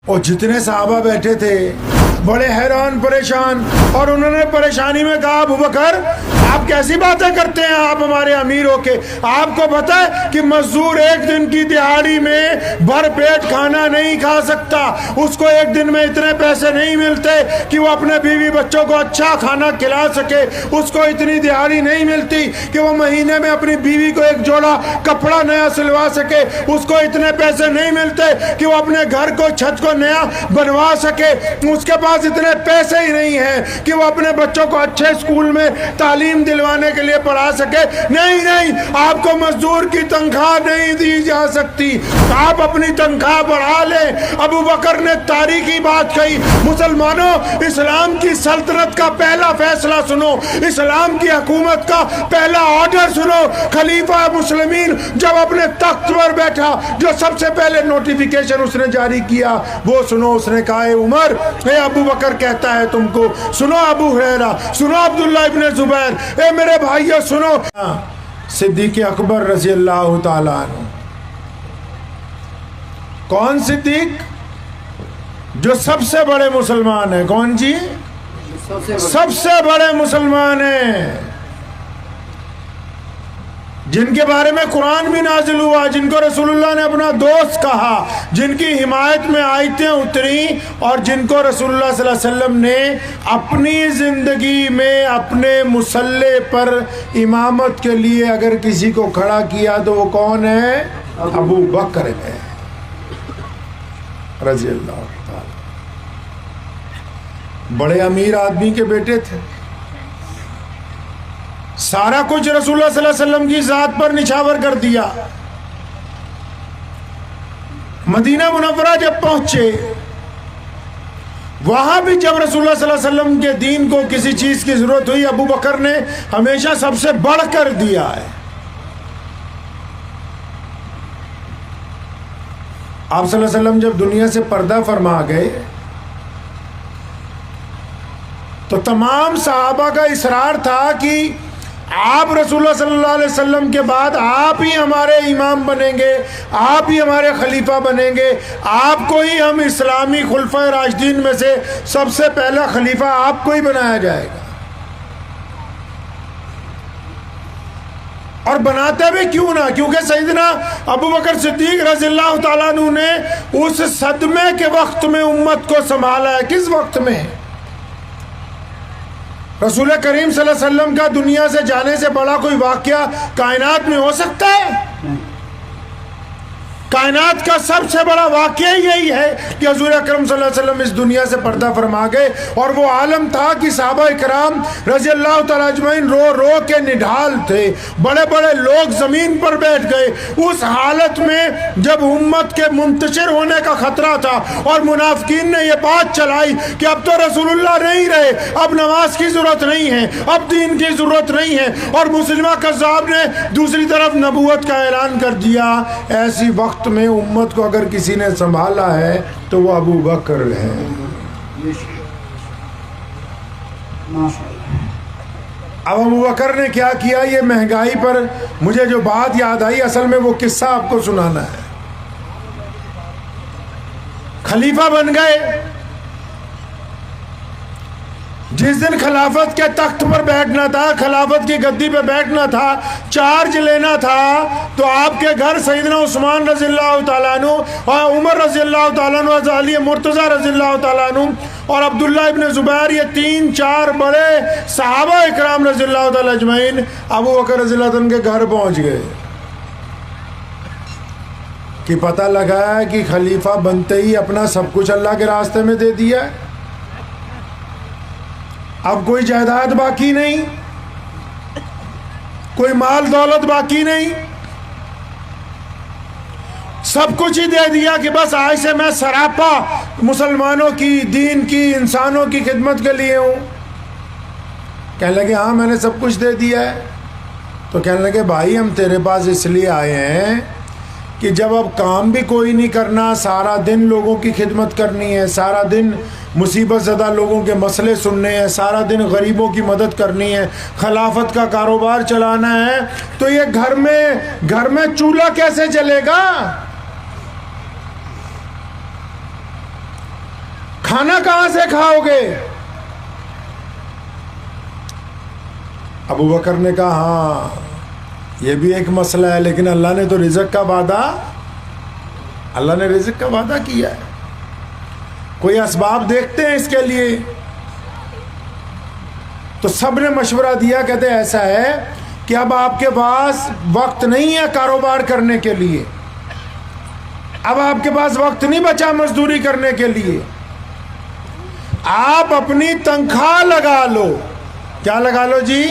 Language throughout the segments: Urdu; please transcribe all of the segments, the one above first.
اور جتنے صحابہ بیٹھے تھے بڑے حیران پریشان، اور انہوں نے پریشانی میں کہا ابو بکر آپ کیسی باتیں کرتے ہیں، آپ ہمارے امیر ہو کے آپ کو پتہ ہے کہ مزدور ایک دن کی دہاڑی میں بھر پیٹ کھانا نہیں کھا سکتا، اس کو ایک دن میں اتنے پیسے نہیں ملتے کہ وہ اپنے بیوی بچوں کو اچھا کھانا کھلا سکے، اس کو اتنی دہاڑی نہیں ملتی کہ وہ مہینے میں اپنی بیوی کو ایک جوڑا کپڑا نیا سلوا سکے، اس کو اتنے پیسے نہیں ملتے کہ وہ اپنے گھر کو چھت کو نیا بنوا سکے، اس کے پاس اتنے پیسے ہی نہیں ہیں کہ وہ اپنے بچوں کو اچھے اسکول میں تعلیم دلوانے کے لیے پڑھا سکے۔ نہیں، آپ کو مزدور کی تنخواہ نہیں دی جا سکتی، آپ اپنی تنخواہ بڑھا لیں۔ ابو بکر نے تاریخی بات کہی۔ مسلمانوں، اسلام کی سلطنت کا پہلا فیصلہ سنو، اسلام کی حکومت کا پہلا آرڈر سنو۔ خلیفہ مسلمین جب اپنے تخت پر بیٹھا، جو سب سے پہلے نوٹیفیکیشن اس نے جاری کیا وہ سنو، اس نے کہا اے عمر، اے ابو بکر کہتا ہے تم کو، سنو ابو ہریرہ، سنو عبداللہ ابن زبیر، اے میرے بھائیو سنو۔ صدیق اکبر رضی اللہ تعالیٰ عنہ، کون صدیق؟ جو سب سے بڑے مسلمان ہیں۔ کون جی؟ سب سے بڑے مسلمان ہیں، جن کے بارے میں قرآن بھی نازل ہوا، جن کو رسول اللہ نے اپنا دوست کہا، جن کی حمایت میں آیتیں اتری، اور جن کو رسول اللہ صلی اللہ علیہ وسلم نے اپنی زندگی میں اپنے مصلی پر امامت کے لیے اگر کسی کو کھڑا کیا تو وہ کون ہے؟ ابو بکر ہے رضی اللہ تعالی۔ بڑے امیر آدمی کے بیٹے تھے، سارا کچھ رسول اللہ صلی اللہ علیہ وسلم کی ذات پر نچھاور کر دیا۔ مدینہ منورہ جب پہنچے، وہاں بھی جب رسول اللہ صلی اللہ علیہ وسلم کے دین کو کسی چیز کی ضرورت ہوئی، ابو بکر نے ہمیشہ سب سے بڑھ کر دیا ہے۔ آپ صلی اللہ علیہ وسلم جب دنیا سے پردہ فرما گئے تو تمام صحابہ کا اصرار تھا کہ آپ رسول اللہ صلی اللہ علیہ وسلم کے بعد آپ ہی ہمارے امام بنیں گے، آپ ہی ہمارے خلیفہ بنیں گے، آپ کو ہی ہم اسلامی خلفۂ راشدین میں سے سب سے پہلا خلیفہ آپ کو ہی بنایا جائے گا۔ اور بناتے بھی کیوں نہ، کیونکہ سیدنا ابو بکر صدیق رضی اللہ تعالیٰ عنہ نے اس صدمے کے وقت میں امت کو سنبھالا ہے۔ کس وقت میں؟ رسول کریم صلی اللہ علیہ وسلم کا دنیا سے جانے سے بڑا کوئی واقعہ کائنات میں ہو سکتا ہے؟ کائنات کا سب سے بڑا واقعہ یہی ہے کہ حضور اکرم صلی اللہ علیہ وسلم اس دنیا سے پردہ فرما گئے، اور وہ عالم تھا کہ صحابہ اکرام رضی اللہ تعالیٰ اجمعین رو رو کے نڈھال تھے، بڑے بڑے لوگ زمین پر بیٹھ گئے۔ اس حالت میں جب امت کے منتشر ہونے کا خطرہ تھا اور منافقین نے یہ بات چلائی کہ اب تو رسول اللہ نہیں رہے، اب نماز کی ضرورت نہیں ہے، اب دین کی ضرورت نہیں ہے، اور مسلمہ کذاب نے دوسری طرف نبوت کا اعلان کر دیا، ایسی وقت میں امت کو اگر کسی نے سنبھالا ہے تو وہ ابو بکر ہے۔ اب ابو بکر نے کیا کیا؟ یہ مہنگائی پر مجھے جو بات یاد آئی، اصل میں وہ قصہ آپ کو سنانا ہے۔ خلیفہ بن گئے، جس دن خلافت کے تخت پر بیٹھنا تھا، خلافت کی گدی پہ بیٹھنا تھا، چارج لینا تھا، تو آپ کے گھر سیدنا عثمان رضی اللہ تعالیٰ عنہ اور عمر رضی اللہ تعالیٰ عنہ، علی مرتضیٰ رضی اللہ تعالیٰ عنہ اور عبداللہ ابن زبیر، یہ 3-4 بڑے صحابہ اکرام رضی اللہ تعالیٰ اجمعین ابو بکر رضی اللہ عنہ کے گھر پہنچ گئے کہ پتہ لگا ہے کہ خلیفہ بنتے ہی اپنا سب کچھ اللہ کے راستے میں دے دیا ہے، اب کوئی جائیداد باقی نہیں، کوئی مال دولت باقی نہیں، سب کچھ ہی دے دیا کہ بس آج سے میں سراپا مسلمانوں کی، دین کی، انسانوں کی خدمت کے لیے ہوں۔ کہنے لگے ہاں میں نے سب کچھ دے دیا ہے۔ تو کہنے لگے بھائی ہم تیرے پاس اس لیے آئے ہیں کہ جب اب کام بھی کوئی نہیں کرنا، سارا دن لوگوں کی خدمت کرنی ہے، سارا دن مصیبت زدہ لوگوں کے مسئلے سننے ہیں، سارا دن غریبوں کی مدد کرنی ہے، خلافت کا کاروبار چلانا ہے، تو یہ گھر میں چولہا کیسے جلے گا؟ کھانا کہاں سے کھاؤ گے؟ ابو بکر نے کہا ہاں یہ بھی ایک مسئلہ ہے، لیکن اللہ نے تو رزق کا وعدہ، اللہ نے رزق کا وعدہ کیا ہے، کوئی اسباب دیکھتے ہیں اس کے لیے۔ تو سب نے مشورہ دیا، کہتے ایسا ہے کہ اب آپ کے پاس وقت نہیں ہے کاروبار کرنے کے لیے، اب آپ کے پاس وقت نہیں بچا مزدوری کرنے کے لیے، آپ اپنی تنخواہ لگا لو۔ کیا لگا لو جی؟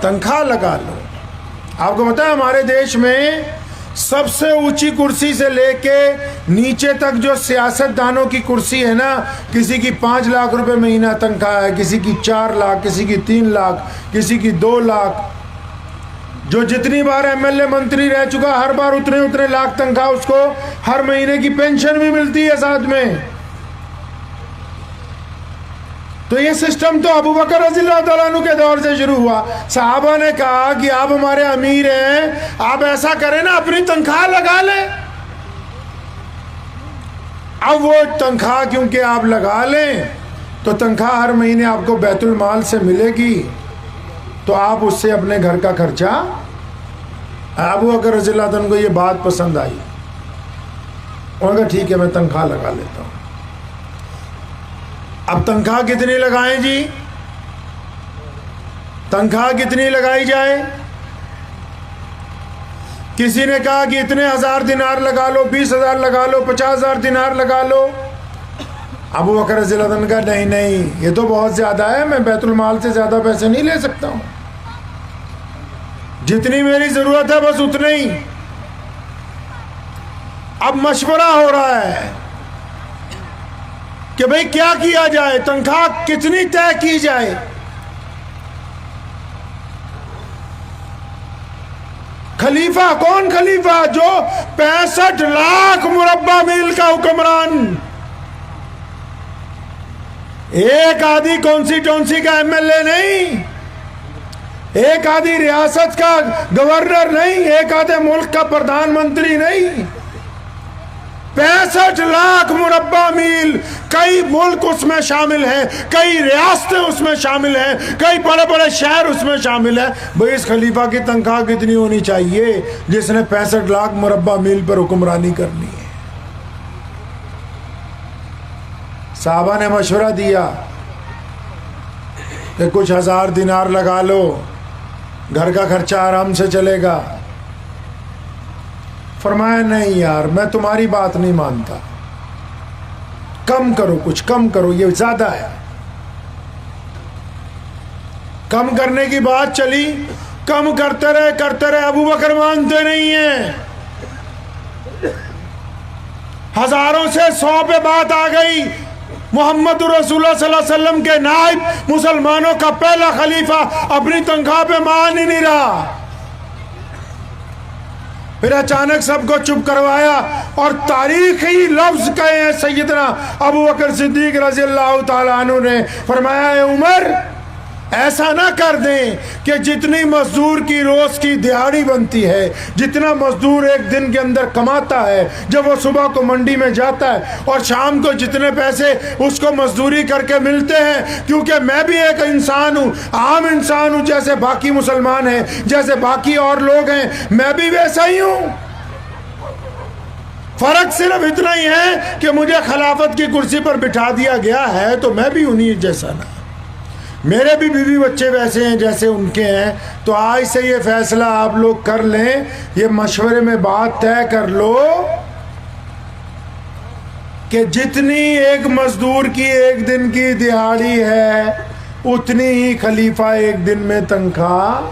تنخواہ لگا لو۔ آپ کو پتا ہے ہمارے دیش میں سب سے اونچی کرسی سے لے کے نیچے تک جو سیاست دانوں کی کرسی ہے نا، کسی کی 5 لاکھ روپے مہینہ تنخواہ ہے، کسی کی 4 لاکھ، کسی کی 3 لاکھ، کسی کی 2 لاکھ، جو جتنی بار ایم ایل اے منتری رہ چکا ہر بار اتنے لاکھ تنخواہ، اس کو ہر مہینے کی پینشن بھی ملتی ہے ساتھ میں۔ تو یہ سسٹم تو ابو بکر رضی اللہ تعالیٰ عنہ کے دور سے شروع ہوا۔ صحابہ نے کہا کہ آپ ہمارے امیر ہیں، آپ ایسا کریں نا اپنی تنخواہ لگا لیں۔ اب وہ تنخواہ کیونکہ آپ لگا لیں تو تنخواہ ہر مہینے آپ کو بیت المال سے ملے گی، تو آپ اس سے اپنے گھر کا خرچہ۔ ابو بکر رضی اللہ عنہ کو یہ بات پسند آئی، انہوں نے کہا ٹھیک ہے میں تنخواہ لگا لیتا ہوں۔ اب تنخواہ کتنی لگائیں جی؟ تنخواہ کتنی لگائی جائے؟ کسی نے کہا کہ اتنے 1000 دینار لگا لو، 20,000 لگا لو، 50,000 دینار لگا لو۔ ابو بکر رضی اللہ عنہ کہا نہیں یہ تو بہت زیادہ ہے، میں بیت المال سے زیادہ پیسے نہیں لے سکتا ہوں، جتنی میری ضرورت ہے بس اتنے ہی۔ اب مشورہ ہو رہا ہے کہ بھئی کیا کیا جائے، تنخواہ کتنی طے کی جائے۔ خلیفہ کون؟ خلیفہ جو 65 لاکھ مربع میل کا حکمران، ایک آدھی کانسٹیٹوئنسی کا ایم ایل اے نہیں، ایک آدھی ریاست کا گورنر نہیں، ایک آدھے ملک کا پردھان منتری نہیں، 65 لاکھ مربع میل، کئی ملک اس میں شامل ہیں، کئی ریاستیں اس میں شامل ہیں، کئی بڑے بڑے شہر اس میں شامل ہیں۔ بھئی اس خلیفہ کی تنخواہ کتنی ہونی چاہیے جس نے 65 لاکھ مربع میل پر حکمرانی کرنی ہے؟ صحابہ نے مشورہ دیا کہ کچھ 1000 دینار لگا لو، گھر کا خرچہ آرام سے چلے گا۔ فرمایا نہیں یار میں تمہاری بات نہیں مانتا، کم کرو، کچھ کم کرو، یہ زیادہ ہے۔ کم کرنے کی بات چلی، کم کرتے رہے، ابو بکر مانتے نہیں ہیں، ہزاروں سے 100 پہ بات آ گئی۔ محمد رسول اللہ صلی اللہ علیہ وسلم کے نائب، مسلمانوں کا پہلا خلیفہ اپنی تنخواہ پہ مان ہی نہیں رہا۔ پھر اچانک سب کو چپ کروایا اور تاریخی لفظ کہے ہیں سیدنا ابو بکر صدیق رضی اللہ تعالیٰ عنہ نے، فرمایا اے عمر ایسا نہ کر دیں کہ جتنی مزدور کی روز کی دہاڑی بنتی ہے، جتنا مزدور ایک دن کے اندر کماتا ہے، جب وہ صبح کو منڈی میں جاتا ہے اور شام کو جتنے پیسے اس کو مزدوری کر کے ملتے ہیں، کیونکہ میں بھی ایک انسان ہوں، عام انسان ہوں، جیسے باقی مسلمان ہیں، جیسے باقی اور لوگ ہیں، میں بھی ویسا ہی ہوں۔ فرق صرف اتنا ہی ہے کہ مجھے خلافت کی کرسی پر بٹھا دیا گیا ہے تو میں بھی انہی جیسا نہ، میرے بھی بیوی بچے ویسے ہیں جیسے ان کے ہیں۔ تو آج سے یہ فیصلہ آپ لوگ کر لیں، یہ مشورے میں بات طے کر لو کہ جتنی ایک مزدور کی ایک دن کی دہاڑی ہے اتنی ہی خلیفہ ایک دن میں تنخواہ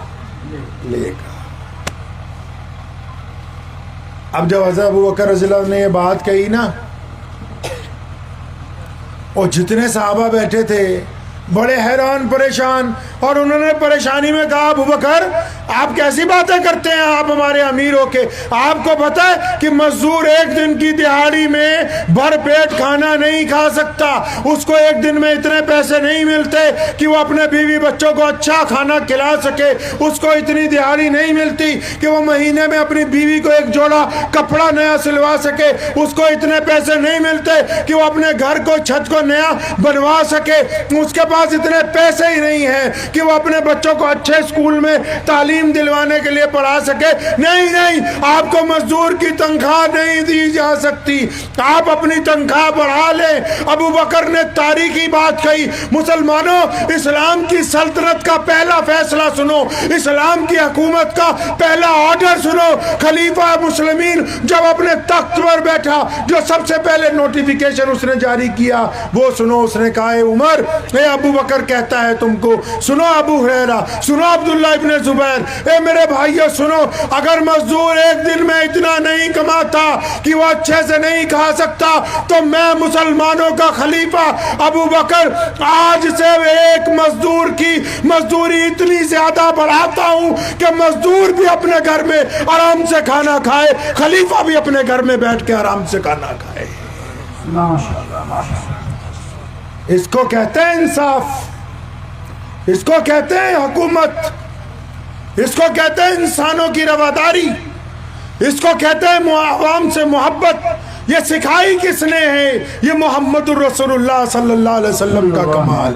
لے گا۔ اب جب حضرت ابو بکر رضی اللہ عنہ نے یہ بات کہی نا، اور جتنے صحابہ بیٹھے تھے بڑے حیران پریشان، اور انہوں نے پریشانی میں کہا ابو بکر آپ کیسی باتیں کرتے ہیں آپ ہمارے امیر ہو کے، آپ کو پتہ ہے کہ مزدور ایک دن کی دہاڑی میں بھر پیٹ کھانا نہیں کھا سکتا، اس کو ایک دن میں اتنے پیسے نہیں ملتے کہ وہ اپنے بیوی بچوں کو اچھا کھانا کھلا سکے، اس کو اتنی دہاڑی نہیں ملتی کہ وہ مہینے میں اپنی بیوی کو ایک جوڑا کپڑا نیا سلوا سکے، اس کو اتنے پیسے نہیں ملتے کہ وہ اپنے گھر کو چھت کو نیا بنوا سکے، اس کے پاس اتنے پیسے ہی نہیں ہیں کہ وہ اپنے بچوں کو اچھے اسکول میں تعلیم دلوانے کے لیے پڑھا سکے۔ نہیں، آپ کو مزدور کی تنخواہ نہیں دی جا سکتی، آپ اپنی تنخواہ بڑھا لیں۔ ابو بکر نے تاریخی بات کہی۔ مسلمانوں، اسلام کی سلطنت کا پہلا فیصلہ سنو، اسلام کی حکومت کا پہلا آرڈر سنو۔ خلیفہ مسلمین جب اپنے تخت پر بیٹھا، جو سب سے پہلے نوٹیفیکیشن اس نے جاری کیا وہ سنو، اس نے کہا اے عمر، اے ابو بکر کہتا ہے تم کو، سنو ابو ہریرہ، سنو عبداللہ ابن زبیر، اے میرے بھائیو سنو، اگر مزدور ایک دن میں اتنا نہیں کماتا کہ وہ اچھے سے نہیں کھا سکتا تو میں مسلمانوں کا خلیفہ ابو بکر آج سے ایک مزدور کی مزدوری اتنی زیادہ بڑھاتا ہوں کہ مزدور بھی اپنے گھر میں آرام سے کھانا کھائے، خلیفہ بھی اپنے گھر میں بیٹھ کے آرام سے کھانا کھائے۔ اس کو کہتے ہیں انصاف، اس کو کہتے ہیں حکومت، اس کو کہتے ہیں انسانوں کی رواداری، اس کو کہتے ہیں عوام سے محبت۔ یہ سکھائی کس نے ہے؟ یہ محمد الرسول اللہ صلی اللہ علیہ وسلم کا کمال۔